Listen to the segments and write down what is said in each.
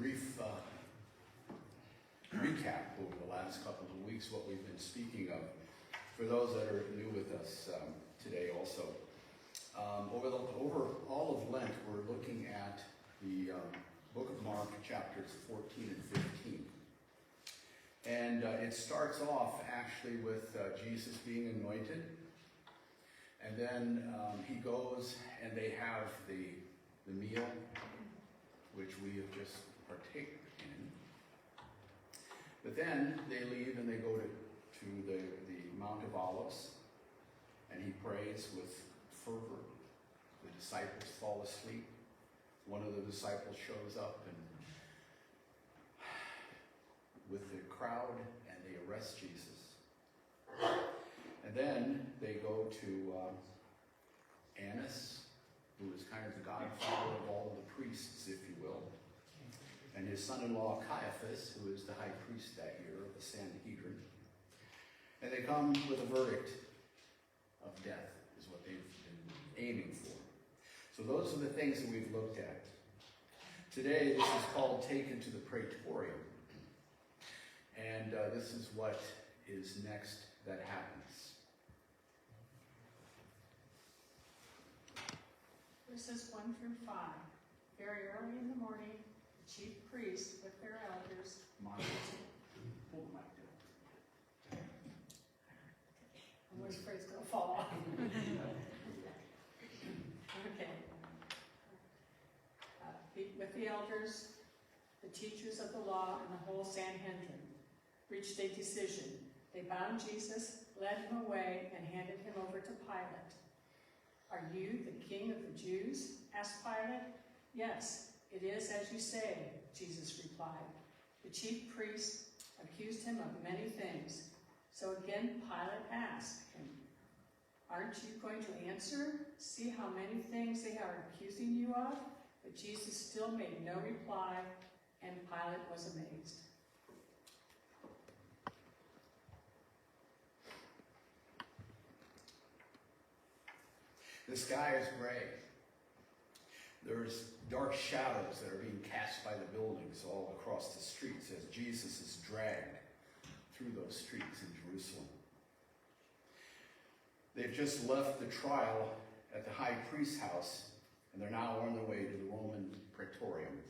brief recap over the last couple of weeks, what we've been speaking of, for those that are new with us today also. Over all of Lent, we're looking at the book of Mark, chapters 14 and 15. And it starts off actually with Jesus being anointed. And then he goes and they have the meal, which we have just partaken in. But then they leave and they go to the Mount of Olives, and he prays with fervor. The disciples fall asleep. One of the disciples shows up and with the crowd, and they arrest Jesus. And then they go to Annas, who is kind of the godfather of all of the priests, if you will, and his son-in-law Caiaphas, who is the high priest that year of the Sanhedrin. And they come with a verdict of death, is what they've been aiming for. So those are the things that we've looked at. Today, this is called Taken to the Praetorium. And this is what is next that happens. Verses 1 through 5. Very early in the morning, the chief priests with their elders. I was afraid it's going to fall off. Okay. With the elders, the teachers of the law, and the whole Sanhedrin reached a decision. They bound Jesus, led him away, and handed him over to Pilate. "Are you the king of the Jews?" asked Pilate. "Yes, it is as you say," Jesus replied. The chief priests accused him of many things. So again Pilate asked him, "Aren't you going to answer? See how many things they are accusing you of?" But Jesus still made no reply, and Pilate was amazed. The sky is gray. There's dark shadows that are being cast by the buildings all across the streets as Jesus is dragged through those streets in Jerusalem. They've just left the trial at the high priest's house, and they're now on their way to the Roman Praetorium.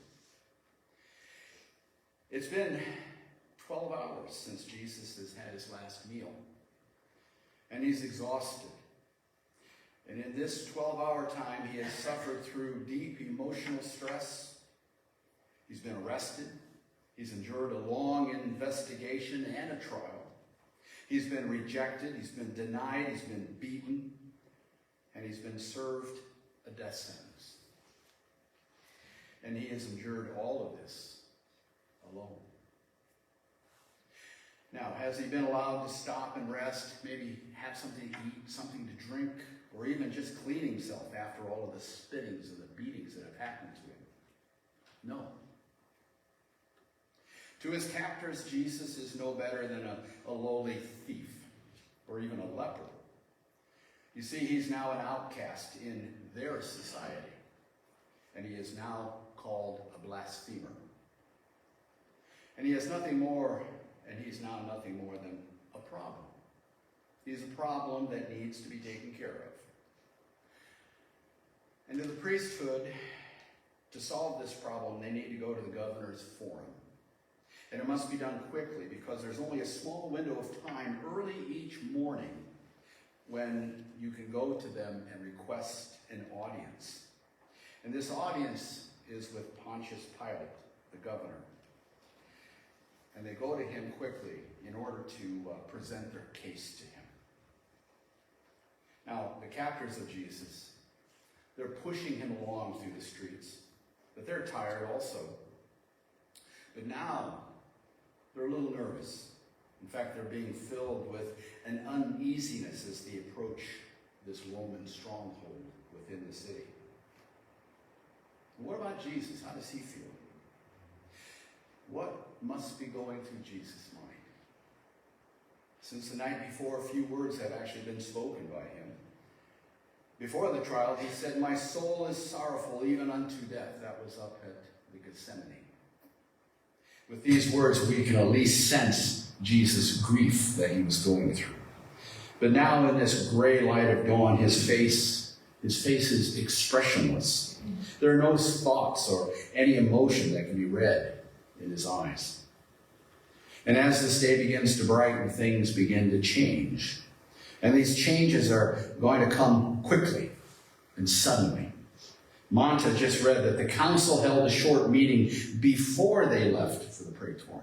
It's been 12 hours since Jesus has had his last meal, and he's exhausted. And in this 12-hour time, he has suffered through deep emotional stress. He's been arrested. He's endured a long investigation and a trial. He's been rejected. He's been denied. He's been beaten. And he's been served a death sentence. And he has endured all of this alone. Now, has he been allowed to stop and rest, maybe have something to eat, something to drink, or even just clean himself after all of the spittings and the beatings that have happened to him? No. To his captors, Jesus is no better than a lowly thief or even a leper. You see, he's now an outcast in their society, and he is now called a blasphemer. And he has nothing more, and he's now nothing more than a problem. He's a problem that needs to be taken care of. And to the priesthood, to solve this problem, they need to go to the governor's forum. And it must be done quickly because there's only a small window of time early each morning when you can go to them and request an audience. And this audience is with Pontius Pilate, the governor. And they go to him quickly in order to present their case to him. Now, the captors of Jesus, they're pushing him along through the streets, but they're tired also. But now, they're a little nervous. In fact, they're being filled with an uneasiness as they approach this Roman stronghold within the city. What about Jesus? How does he feel? What must be going through Jesus' mind? Since the night before, a few words have actually been spoken by him. Before the trial, he said, "My soul is sorrowful even unto death." That was up at the Gethsemane. With these words, we can at least sense Jesus' grief that he was going through. But now in this gray light of dawn, his face is expressionless. There are no thoughts or any emotion that can be read in his eyes. And as this day begins to brighten, things begin to change. And these changes are going to come quickly and suddenly. Monta just read that the council held a short meeting before they left for the praetorium.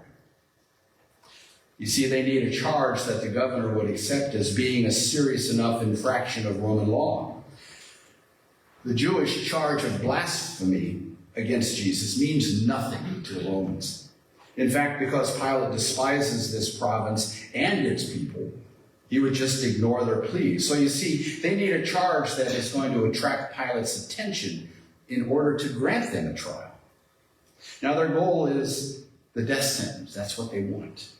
You see, they need a charge that the governor would accept as being a serious enough infraction of Roman law. The Jewish charge of blasphemy against Jesus means nothing to the Romans. In fact, because Pilate despises this province and its people, he would just ignore their pleas. So you see, they need a charge that is going to attract Pilate's attention in order to grant them a trial. Now their goal is the death sentence. That's what they want.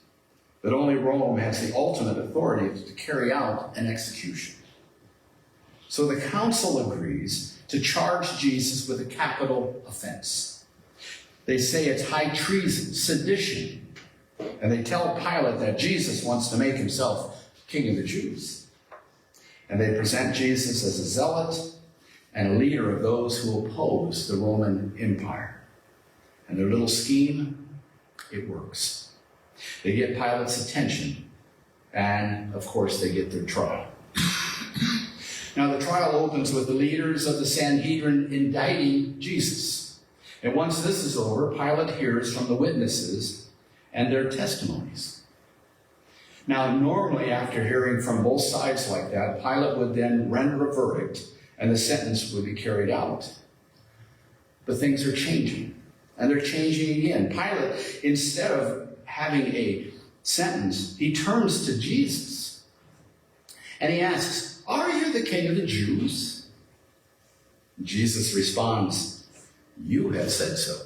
But only Rome has the ultimate authority to carry out an execution. So the council agrees to charge Jesus with a capital offense. They say it's high treason, sedition, and they tell Pilate that Jesus wants to make himself king of the Jews. And they present Jesus as a zealot and a leader of those who oppose the Roman Empire. And their little scheme, it works. They get Pilate's attention, and of course they get their trial. Now the trial opens with the leaders of the Sanhedrin indicting Jesus. And once this is over, Pilate hears from the witnesses and their testimonies. Now normally after hearing from both sides like that, Pilate would then render a verdict and the sentence would be carried out. But things are changing, and they're changing again. Pilate, instead of having a sentence, he turns to Jesus and he asks, "Are you the king of the Jews?" Jesus responds, "You have said so."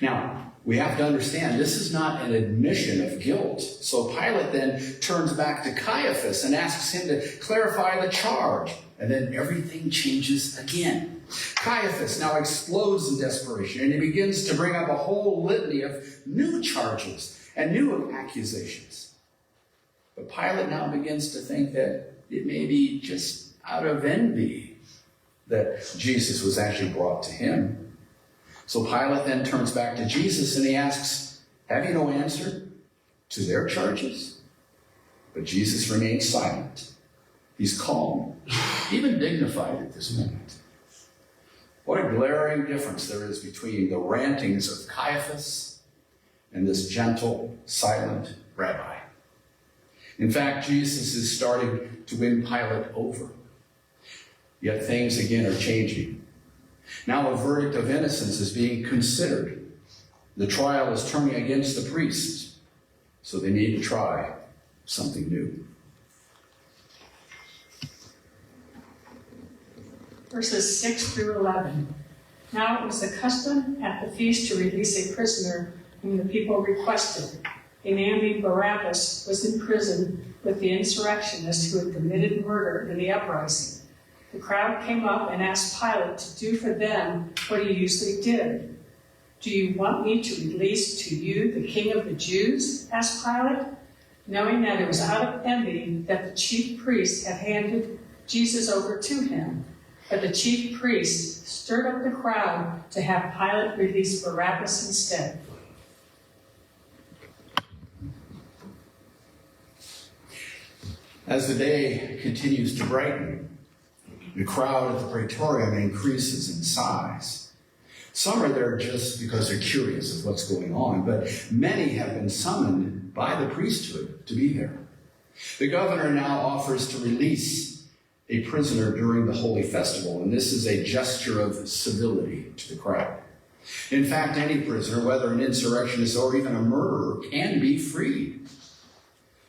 Now, we have to understand this is not an admission of guilt. So Pilate then turns back to Caiaphas and asks him to clarify the charge. And then everything changes again. Caiaphas now explodes in desperation, and he begins to bring up a whole litany of new charges and new accusations. But Pilate now begins to think that it may be just out of envy that Jesus was actually brought to him. So Pilate then turns back to Jesus and he asks, "Have you no answer to their charges?" But Jesus remains silent. He's calm, even dignified at this moment. What a glaring difference there is between the rantings of Caiaphas and this gentle, silent rabbi. In fact, Jesus is starting to win Pilate over. Yet things again are changing. Now a verdict of innocence is being considered. The trial is turning against the priests, so they need to try something new. Verses 6 through 11. Now it was the custom at the feast to release a prisoner whom the people requested. A man named Barabbas was in prison with the insurrectionists who had committed murder in the uprising. The crowd came up and asked Pilate to do for them what he usually did. "Do you want me to release to you the king of the Jews?" asked Pilate, knowing that it was out of envy that the chief priests had handed Jesus over to him. But the chief priests stirred up the crowd to have Pilate release Barabbas instead. As the day continues to brighten, the crowd at the praetorium increases in size. Some are there just because they're curious of what's going on, but many have been summoned by the priesthood to be there. The governor now offers to release a prisoner during the holy festival, and this is a gesture of civility to the crowd. In fact, any prisoner, whether an insurrectionist or even a murderer, can be freed.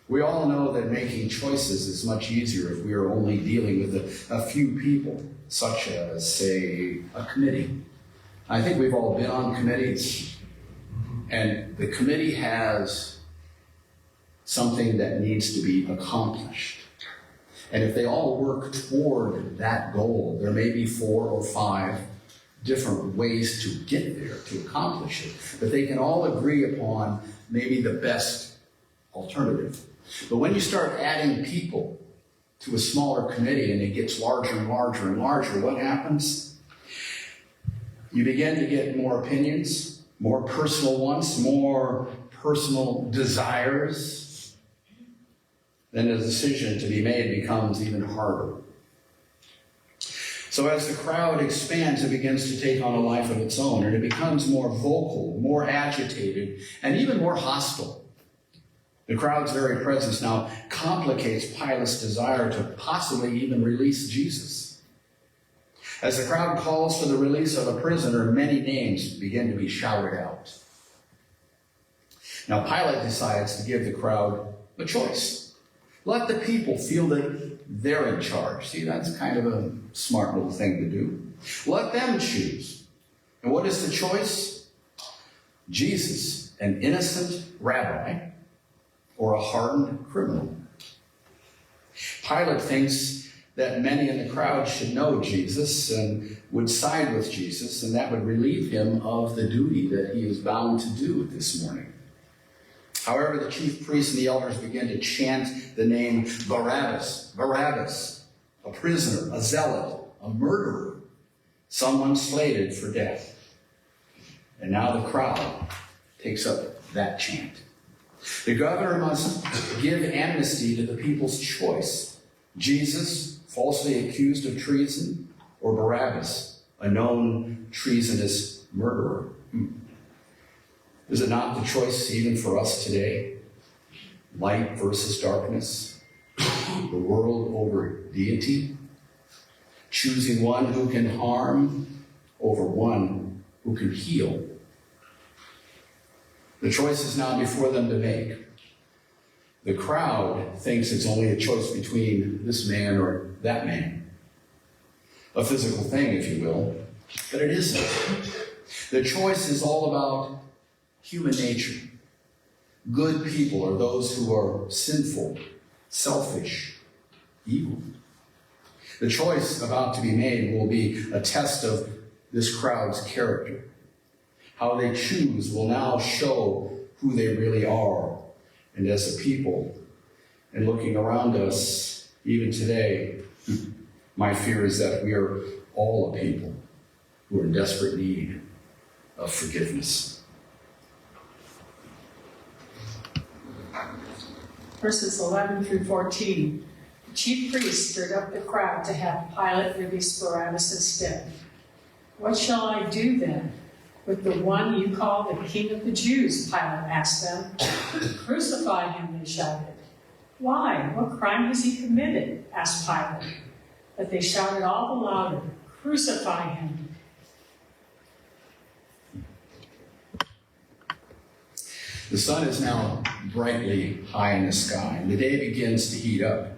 We all know that making choices is much easier if we are only dealing with a few people, such as, say, a committee. I think we've all been on committees, and the committee has something that needs to be accomplished. And if they all work toward that goal, there may be 4 or 5 different ways to get there, to accomplish it, but they can all agree upon maybe the best alternative. But when you start adding people to a smaller committee and it gets larger and larger and larger, what happens? You begin to get more opinions, more personal ones, more personal desires. Then the decision to be made becomes even harder. So as the crowd expands, it begins to take on a life of its own, and it becomes more vocal, more agitated, and even more hostile. The crowd's very presence now complicates Pilate's desire to possibly even release Jesus. As the crowd calls for the release of a prisoner, many names begin to be shouted out. Now Pilate decides to give the crowd a choice. Let the people feel that they're in charge. See, that's kind of a smart little thing to do. Let them choose. And what is the choice? Jesus, an innocent rabbi, or a hardened criminal. Pilate thinks that many in the crowd should know Jesus and would side with Jesus, and that would relieve him of the duty that he is bound to do this morning. However, the chief priests and the elders begin to chant the name Barabbas, Barabbas, a prisoner, a zealot, a murderer, someone slated for death. And now the crowd takes up that chant. The governor must give amnesty to the people's choice. Jesus, falsely accused of treason, or Barabbas, a known treasonous murderer. Is it not the choice even for us today? Light versus darkness, the world over deity, choosing one who can harm over one who can heal. The choice is now before them to make. The crowd thinks it's only a choice between this man or that man. A physical thing, if you will, but it isn't. The choice is all about human nature. Good people are those who are sinful, selfish, evil. The choice about to be made will be a test of this crowd's character. How they choose will now show who they really are. And as a people, and looking around us, even today, my fear is that we are all a people who are in desperate need of forgiveness. Verses 11 through 14. The chief priests stirred up the crowd to have Pilate release Barabbas instead. What shall I do then with the one you call the King of the Jews? Pilate asked them. Crucify him, they shouted. Why? What crime has he committed? Asked Pilate. But they shouted all the louder, Crucify him. The sun is now brightly high in the sky, and the day begins to heat up.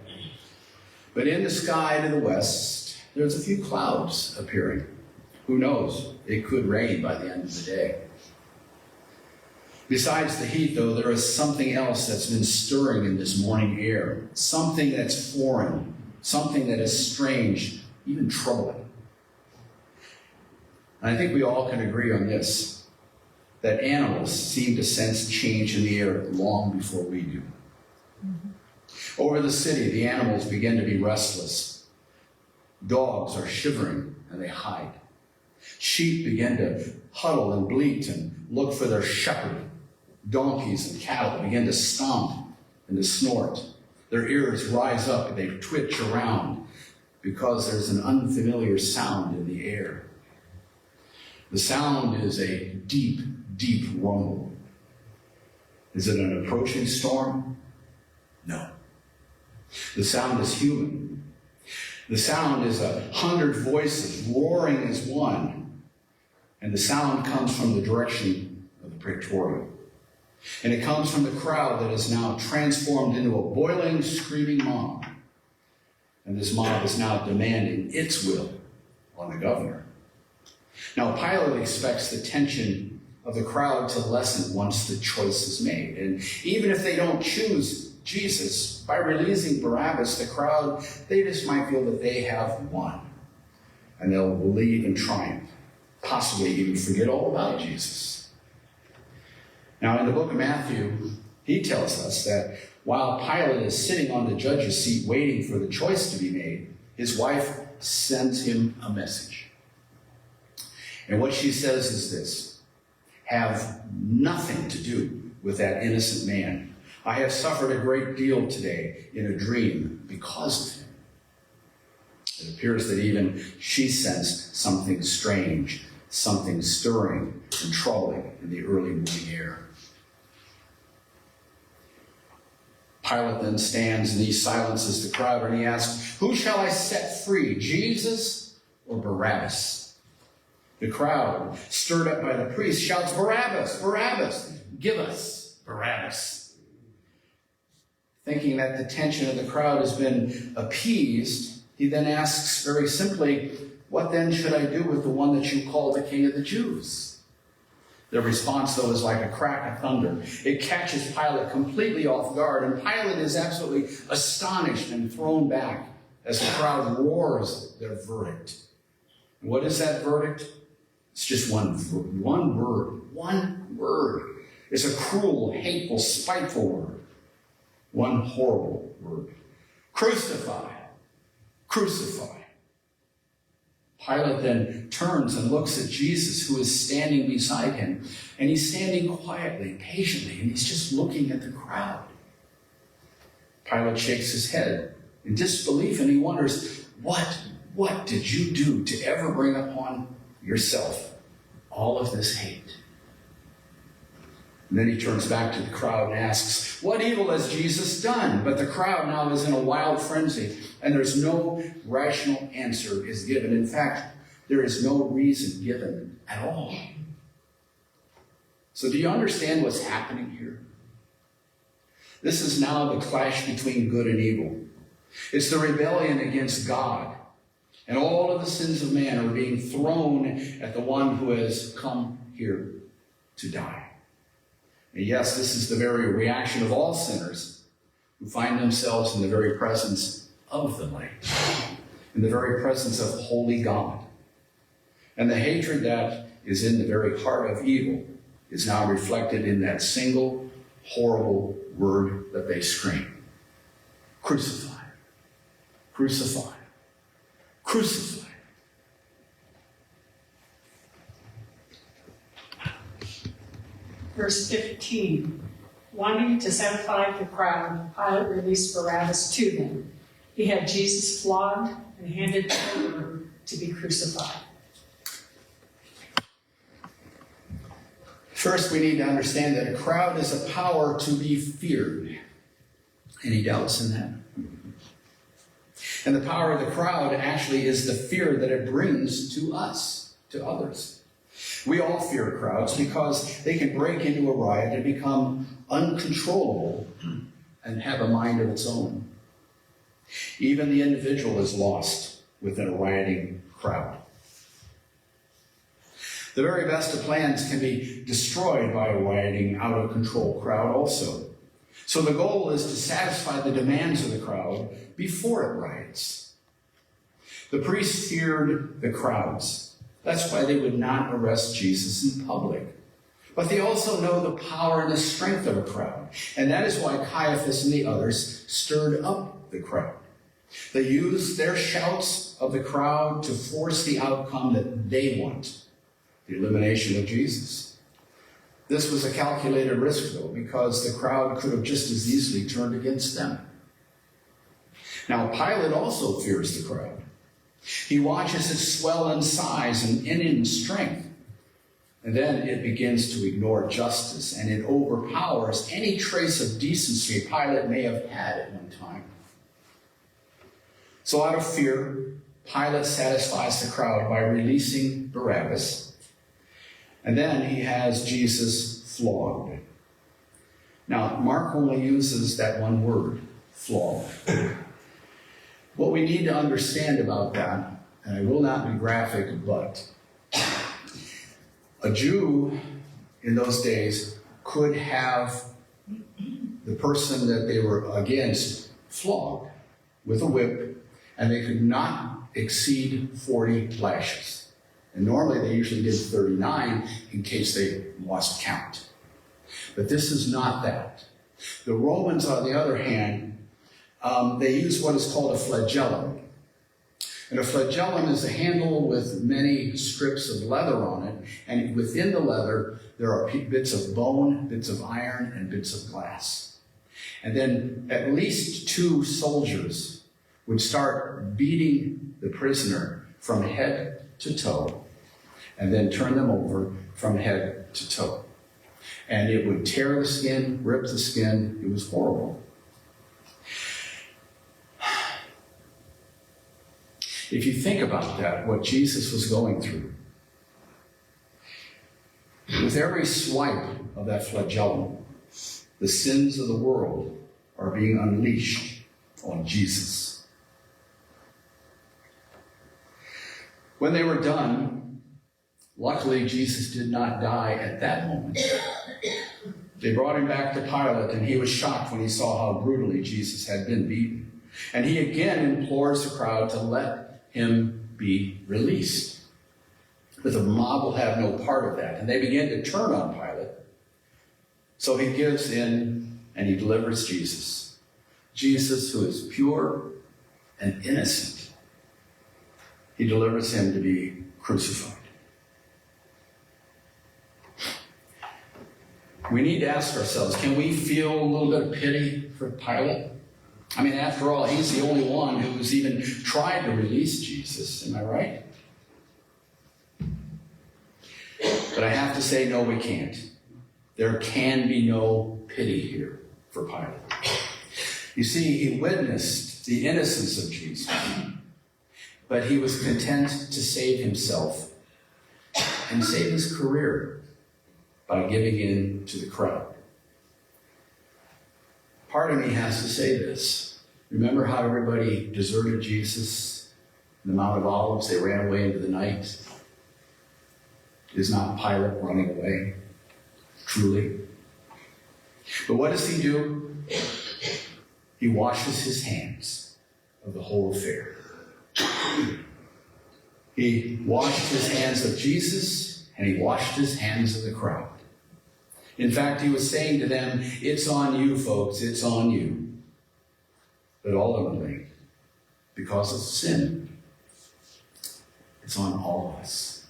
But in the sky to the west, there's a few clouds appearing. Who knows? It could rain by the end of the day. Besides the heat, though, there is something else that's been stirring in this morning air. Something that's foreign, something that is strange, even troubling. And I think we all can agree on this, that animals seem to sense change in the air long before we do. Over the city, the animals begin to be restless. Dogs are shivering and they hide. Sheep begin to huddle and bleat and look for their shepherd. Donkeys and cattle begin to stomp and to snort. Their ears rise up and they twitch around because there's an unfamiliar sound in the air. The sound is a deep, deep rumble. Is it an approaching storm? No. The sound is human. The sound is 100 voices roaring as one. And the sound comes from the direction of the Praetorium. And it comes from the crowd that is now transformed into a boiling, screaming mob. And this mob is now demanding its will on the governor. Now, Pilate expects the tension of the crowd to lessen once the choice is made. And even if they don't choose Jesus, by releasing Barabbas, the crowd, they just might feel that they have won. And they'll believe in triumph. possibly even forget all about Jesus. Now, in the book of Matthew, he tells us that while Pilate is sitting on the judge's seat waiting for the choice to be made, his wife sends him a message. And what she says is this: have nothing to do with that innocent man. I have suffered a great deal today in a dream because of him. It appears that even she sensed something strange, something stirring and troubling in the early morning air. Pilate then stands and he silences the crowd and he asks, "Who shall I set free, Jesus or Barabbas?" The crowd, stirred up by the priest, shouts, "Barabbas! Barabbas! Give us Barabbas!" Thinking that the tension of the crowd has been appeased, he then asks very simply, "What then should I do with the one that you call the King of the Jews?" Their response, though, is like a crack of thunder. It catches Pilate completely off guard, and Pilate is absolutely astonished and thrown back as the crowd roars their verdict. And what is that verdict? It's just one word. It's a cruel, hateful, spiteful word. One horrible word. Crucify. Crucify. Pilate then turns and looks at Jesus, who is standing beside him. And he's standing quietly, patiently, and he's just looking at the crowd. Pilate shakes his head in disbelief, and he wonders, what did you do to ever bring upon yourself all of this hate? And then he turns back to the crowd and asks, "What evil has Jesus done?" But the crowd now is in a wild frenzy, and there's no rational answer is given. In fact, there is no reason given at all. So do you understand what's happening here? This is now the clash between good and evil. It's the rebellion against God. And all of the sins of man are being thrown at the one who has come here to die. And yes, this is the very reaction of all sinners who find themselves in the very presence of the light, in the very presence of holy God. And the hatred that is in the very heart of evil is now reflected in that single horrible word that they scream: crucify, crucify, crucify. Verse 15, wanting to satisfy the crowd, Pilate released Barabbas to them. He had Jesus flogged and handed over to be crucified. First, we need to understand that a crowd is a power to be feared. Any doubts in that? And the power of the crowd actually is the fear that it brings to us, to others. We all fear crowds because they can break into a riot and become uncontrollable and have a mind of its own. Even the individual is lost within a rioting crowd. The very best of plans can be destroyed by a rioting, out-of-control crowd also. So the goal is to satisfy the demands of the crowd before it riots. The priests feared the crowds. That's why they would not arrest Jesus in public. But they also know the power and the strength of a crowd. And that is why Caiaphas and the others stirred up the crowd. They used their shouts of the crowd to force the outcome that they want: the elimination of Jesus. This was a calculated risk, though, because the crowd could have just as easily turned against them. Now, Pilate also fears the crowd. He watches it swell in size and in strength. And then it begins to ignore justice, and it overpowers any trace of decency Pilate may have had at one time. So out of fear, Pilate satisfies the crowd by releasing Barabbas. And then he has Jesus flogged. Now, Mark only uses that one word, flogged. What we need to understand about that, and I will not be graphic, but a Jew in those days could have the person that they were against flogged with a whip, and they could not exceed 40 lashes. And normally they usually did 39 in case they lost count. But this is not that. The Romans, on the other hand, they use what is called a flagellum. And a flagellum is a handle with many strips of leather on it, and within the leather there are bits of bone, bits of iron, and bits of glass. And then at least 2 soldiers would start beating the prisoner from head to toe, and then turn them over from head to toe. And it would tear the skin, rip the skin. It was horrible. If you think about that, what Jesus was going through, with every swipe of that flagellum, the sins of the world are being unleashed on Jesus. When they were done, luckily Jesus did not die at that moment. They brought him back to Pilate, and he was shocked when he saw how brutally Jesus had been beaten. And he again implores the crowd to let him be released. But the mob will have no part of that. And they begin to turn on Pilate. So he gives in and he delivers Jesus. Jesus, who is pure and innocent. He delivers him to be crucified. We need to ask ourselves, can we feel a little bit of pity for Pilate? I mean, after all, he's the only one who's even tried to release Jesus. Am I right? But I have to say, no, we can't. There can be no pity here for Pilate. You see, he witnessed the innocence of Jesus, but he was content to save himself and save his career by giving in to the crowd. Part of me has to say this. Remember how everybody deserted Jesus in the Mount of Olives? They ran away into the night. Is not Pilate running away, truly? But what does he do? He washes his hands of the whole affair. He washed his hands of Jesus, and he washed his hands of the crowd. In fact, he was saying to them, it's on you, folks, it's on you. But ultimately, because of sin, it's on all of us.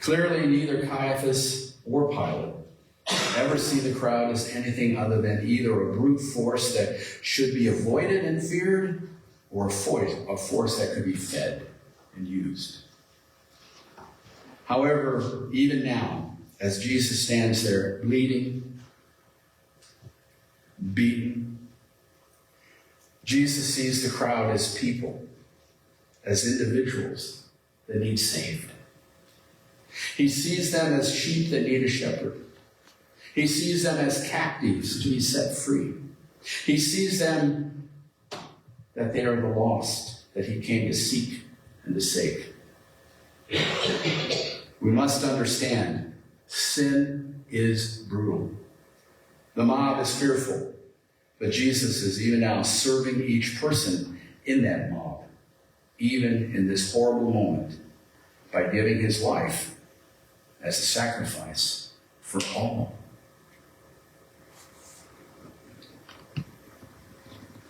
Clearly, neither Caiaphas or Pilate ever see the crowd as anything other than either a brute force that should be avoided and feared, or a force that could be fed and used. However, even now, as Jesus stands there bleeding, beaten, Jesus sees the crowd as people, as individuals that need saved. He sees them as sheep that need a shepherd. He sees them as captives to be set free. He sees them that they are the lost, that he came to seek and to save. We must understand, sin is brutal. The mob is fearful, but Jesus is even now serving each person in that mob, even in this horrible moment, by giving his life as a sacrifice for all.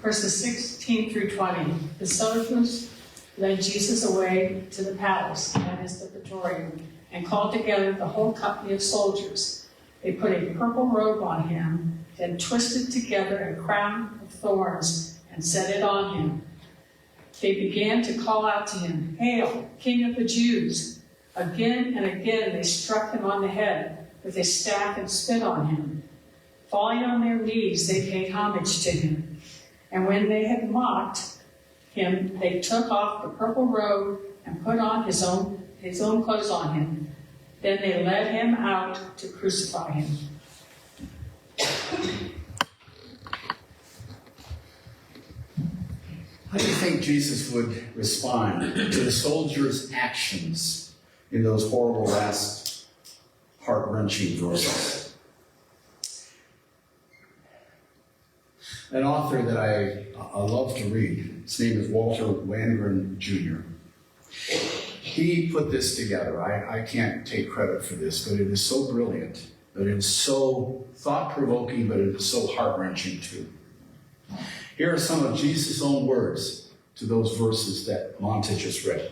Verses 16 through 20. The soldiers led Jesus away to the palace, that is the praetorium, and called together the whole company of soldiers. They put a purple robe on him, then twisted together a crown of thorns and set it on him. They began to call out to him, "Hail, King of the Jews!" Again and again they struck him on the head with a staff and spit on him. Falling on their knees, they paid homage to him. And when they had mocked him, they took off the purple robe and put on his own clothes on him. Then they led him out to crucify him. How do you think Jesus would respond to the soldiers' actions in those horrible last heart-wrenching verses? An author that I love to read, his name is Walter Wangerin Jr. He put this together. I can't take credit for this, but it is so brilliant, but it is so thought-provoking, but it is so heart-wrenching too. Here are some of Jesus' own words to those verses that Monte just read.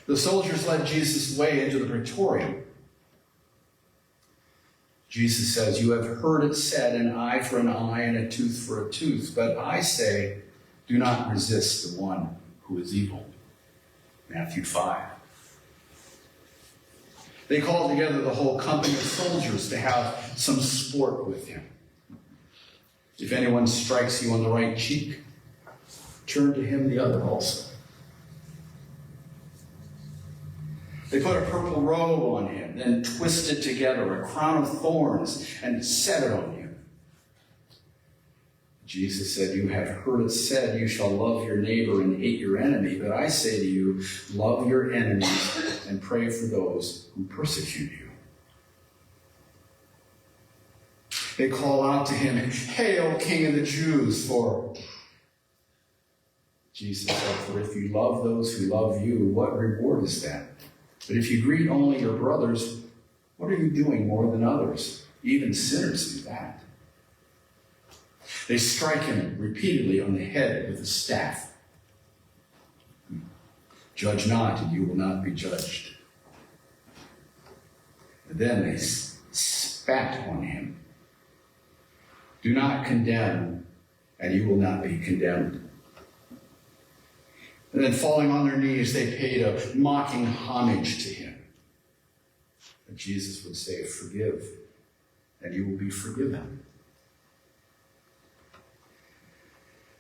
The soldiers led Jesus away into the praetorium. Jesus says, "You have heard it said, an eye for an eye and a tooth for a tooth. But I say, do not resist the one who is evil." Matthew 5. They called together the whole company of soldiers to have some sport with him. If anyone strikes you on the right cheek, turn to him the other also. They put a purple robe on him, then twisted together a crown of thorns and set it on him. Jesus said, "You have heard it said, you shall love your neighbor and hate your enemy. But I say to you, love your enemies and pray for those who persecute you." They call out to him, "Hail, King of the Jews!" For Jesus said, "For if you love those who love you, what reward is that? But if you greet only your brothers, what are you doing more than others? Even sinners do that." They strike him repeatedly on the head with a staff. "Judge not, and you will not be judged." And then they spat on him. "Do not condemn, and you will not be condemned." And then falling on their knees, they paid a mocking homage to him. But Jesus would say, "Forgive, and you will be forgiven."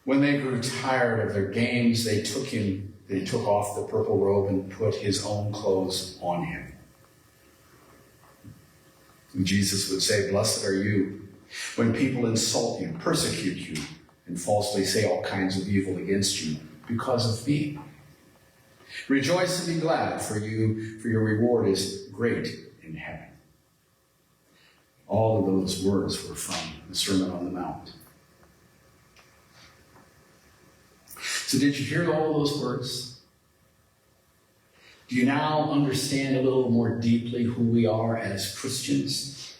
When they grew tired of their games, they took off the purple robe and put his own clothes on him. And Jesus would say, "Blessed are you when people insult you, persecute you, and falsely say all kinds of evil against you because of me. Rejoice and be glad, for your reward is great in heaven." All of those words were from the Sermon on the Mount. So did you hear all those words? Do you now understand a little more deeply who we are as Christians?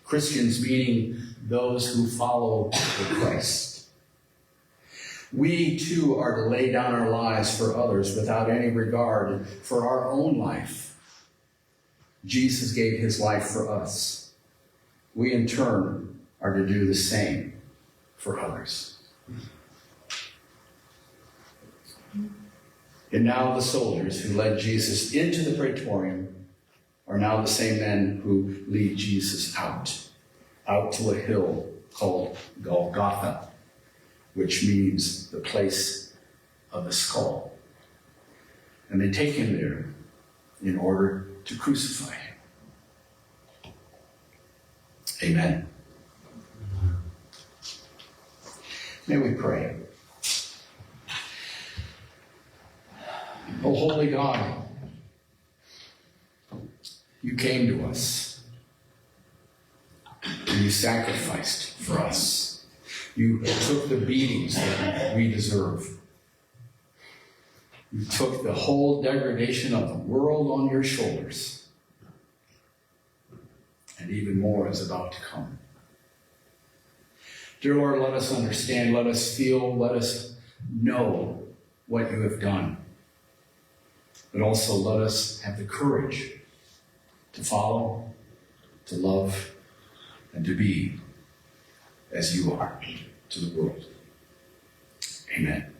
Christians meaning those who follow the Christ. We too are to lay down our lives for others without any regard for our own life. Jesus gave his life for us. We in turn are to do the same for others. And now the soldiers who led Jesus into the praetorium are now the same men who lead Jesus out to a hill called Golgotha, which means the place of the skull. And they take him there in order to crucify him. Amen. May we pray. Oh, holy God, you came to us and you sacrificed for us. You took the beatings that we deserve. You took the whole degradation of the world on your shoulders. And even more is about to come. Dear Lord, let us understand, let us feel, let us know what you have done. But also let us have the courage to follow, to love, and to be as you are to the world. Amen.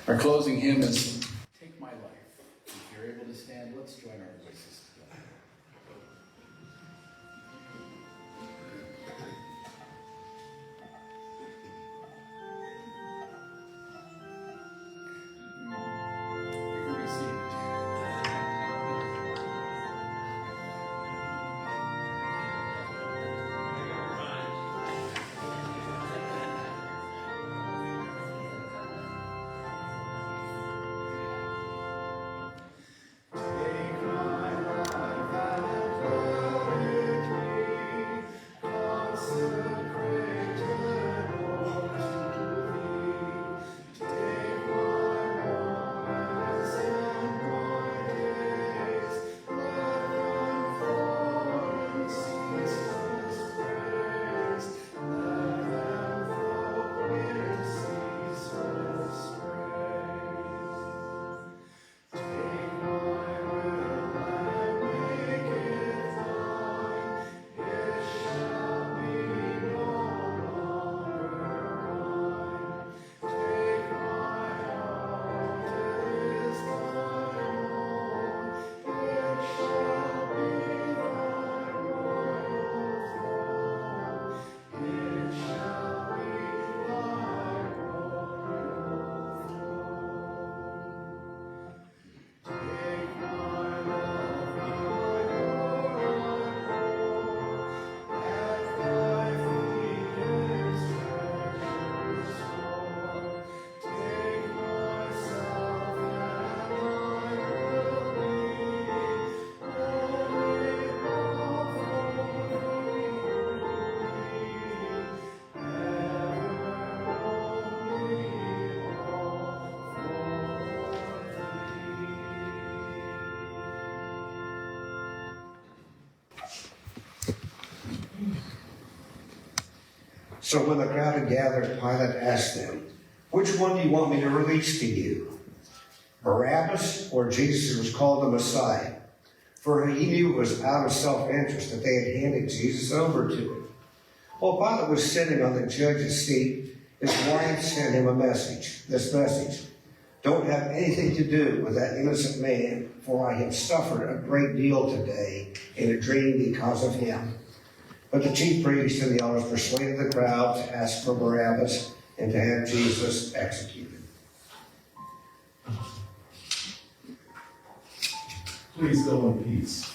Our closing hymn is "Take My Life." If you're able to stand, let's join our voices together. You can be seated. So when the crowd had gathered, Pilate asked them, "Which one do you want me to release to you? Barabbas or Jesus who was called the Messiah?" For he knew it was out of self-interest that they had handed Jesus over to him. While Pilate was sitting on the judge's seat, his wife sent him this message: "Don't have anything to do with that innocent man, for I have suffered a great deal today in a dream because of him." But the chief priests and the elders persuaded the crowd to ask for Barabbas and to have Jesus executed. Please go in peace.